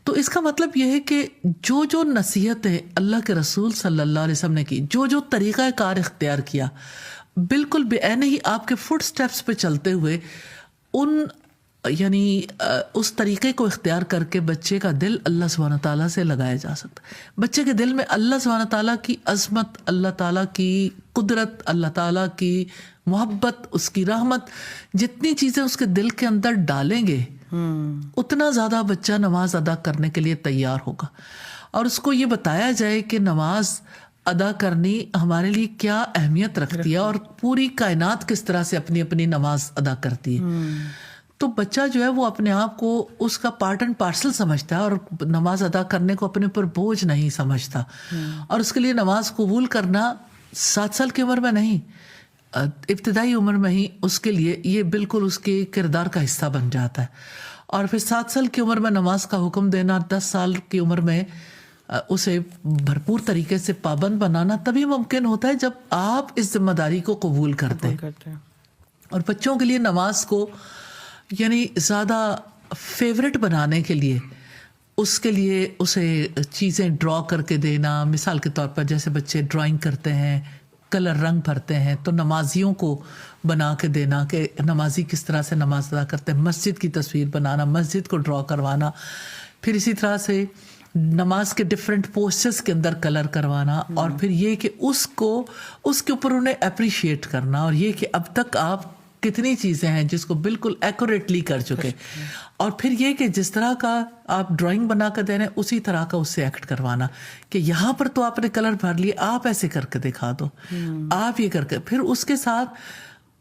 تو اس کا مطلب یہ ہے کہ جو جو نصیحتیں اللہ کے رسول صلی اللہ علیہ وسلم نے کی، جو جو طریقہ کار اختیار کیا، بالکل بے عین ہی آپ کے فٹ سٹیپس پہ چلتے ہوئے ان یعنی اس طریقے کو اختیار کر کے بچے کا دل اللہ سبحانہ تعالیٰ سے لگایا جا سکتا ہے۔ بچے کے دل میں اللہ سبحانہ تعالیٰ کی عظمت، اللہ تعالیٰ کی قدرت، اللہ تعالیٰ کی محبت، اس کی رحمت، جتنی چیزیں اس کے دل کے اندر ڈالیں گے اتنا زیادہ بچہ نماز ادا کرنے کے لیے تیار ہوگا۔ اور اس کو یہ بتایا جائے کہ نماز ادا کرنی ہمارے لیے کیا اہمیت رکھتی ہے اور پوری کائنات کس طرح سے اپنی اپنی نماز ادا کرتی ہے، تو بچہ جو ہے وہ اپنے آپ کو اس کا پارٹ اینڈ پارسل سمجھتا ہے اور نماز ادا کرنے کو اپنے پر بوجھ نہیں سمجھتا، اور اس کے لیے نماز قبول کرنا 7 سال کی عمر میں نہیں، ابتدائی عمر میں ہی اس کے لیے یہ بالکل اس کے کردار کا حصہ بن جاتا ہے۔ اور پھر 7 سال کی عمر میں نماز کا حکم دینا، 10 سال کی عمر میں اسے بھرپور طریقے سے پابند بنانا تبھی ممکن ہوتا ہے جب آپ اس ذمہ داری کو قبول کرتے ہیں۔ اور بچوں کے لیے نماز کو یعنی زیادہ فیورٹ بنانے کے لیے اس کے لیے اسے چیزیں ڈرا کر کے دینا، مثال کے طور پر جیسے بچے ڈرائنگ کرتے ہیں، کلر رنگ بھرتے ہیں، تو نمازیوں کو بنا کے دینا کہ نمازی کس طرح سے نماز ادا کرتے ہیں، مسجد کی تصویر بنانا، مسجد کو ڈرا کروانا، پھر اسی طرح سے نماز کے ڈفرینٹ پوسچرز کے اندر کلر کروانا، اور پھر یہ کہ اس کے اوپر انہیں اپریشیٹ کرنا، اور یہ کہ اب تک آپ کتنی چیزیں ہیں جس کو بالکل ایکوریٹلی کر چکے، اور پھر یہ کہ جس طرح کا آپ ڈرائنگ بنا کر دے رہے ہیں اسی طرح کا اس سے ایکٹ کروانا کہ یہاں پر تو آپ نے کلر بھر لیے، آپ ایسے کر کے دکھا دو، آپ یہ کر کے، پھر اس کے ساتھ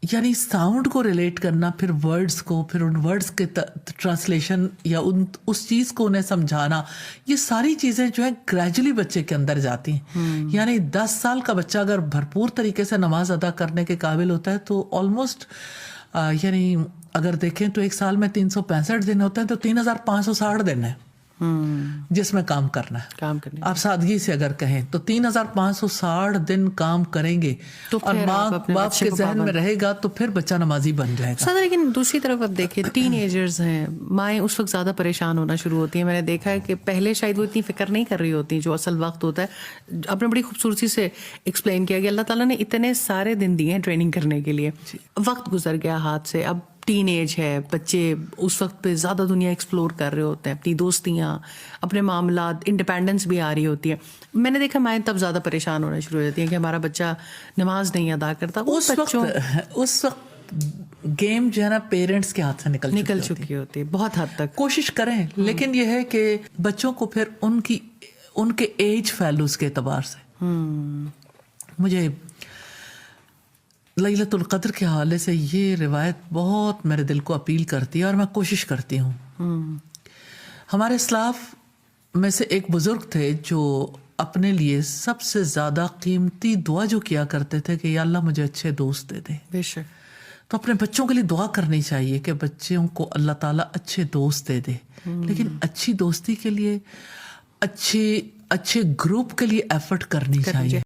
یعنی ساؤنڈ کو ریلیٹ کرنا، پھر ورڈز کو، پھر ان ورڈز کے ٹرانسلیشن یا اس چیز کو انہیں سمجھانا، یہ ساری چیزیں جو ہیں گریجولی بچے کے اندر جاتی ہیں۔ یعنی 10 سال کا بچہ اگر بھرپور طریقے سے نماز ادا کرنے کے قابل ہوتا ہے تو آلموسٹ یعنی اگر دیکھیں تو ایک سال میں 365 دن ہوتے ہیں، تو 3560 دن ہیں جس میں کام کرنا ہے۔ آپ سادگی سے اگر کہیں تو 3560 دن کام کریں گے اور ماں باپ کے ذہن میں رہے گا تو پھر بچہ نمازی بن جائے گا۔ لیکن دوسری طرف اب دیکھیں ٹین ایجرز ہیں، مائیں اس وقت زیادہ پریشان ہونا شروع ہوتی ہیں۔ میں نے دیکھا ہے کہ پہلے شاید وہ اتنی فکر نہیں کر رہی ہوتی جو اصل وقت ہوتا ہے۔ آپ نے بڑی خوبصورتی سے ایکسپلین کیا کہ اللہ تعالیٰ نے اتنے سارے دن دیے ہیں ٹریننگ کرنے کے لیے، وقت گزر گیا ہاتھ سے، اب ٹین ایج ہے، بچے اس وقت پہ زیادہ دنیا ایکسپلور کر رہے ہوتے ہیں، اپنی دوستیاں، اپنے معاملات، انڈیپینڈنس بھی آ رہی ہوتی ہے۔ میں نے دیکھا مائیں تب زیادہ پریشان ہونا شروع ہو جاتی ہیں کہ ہمارا بچہ نماز نہیں ادا کرتا۔ اس وقت گیم جو ہے نا پیرنٹس کے ہاتھ سے نکل چکی ہوتی ہے بہت حد تک۔ کوشش کریں، لیکن یہ ہے کہ بچوں کو پھر ان کے ایج ویلوز کے اعتبار سے مجھے لیلۃ القدر کے حوالے سے یہ روایت بہت میرے دل کو اپیل کرتی ہے اور میں کوشش کرتی ہوں۔ ہمارے اسلاف میں سے ایک بزرگ تھے جو اپنے لیے سب سے زیادہ قیمتی دعا جو کیا کرتے تھے کہ یا اللہ مجھے اچھے دوست دے دے۔ بے شک۔ تو اپنے بچوں کے لیے دعا کرنی چاہیے کہ بچوں کو اللہ تعالیٰ اچھے دوست دے دے، لیکن اچھی دوستی کے لیے اچھے گروپ کے لیے ایفرٹ کرنی چاہیے۔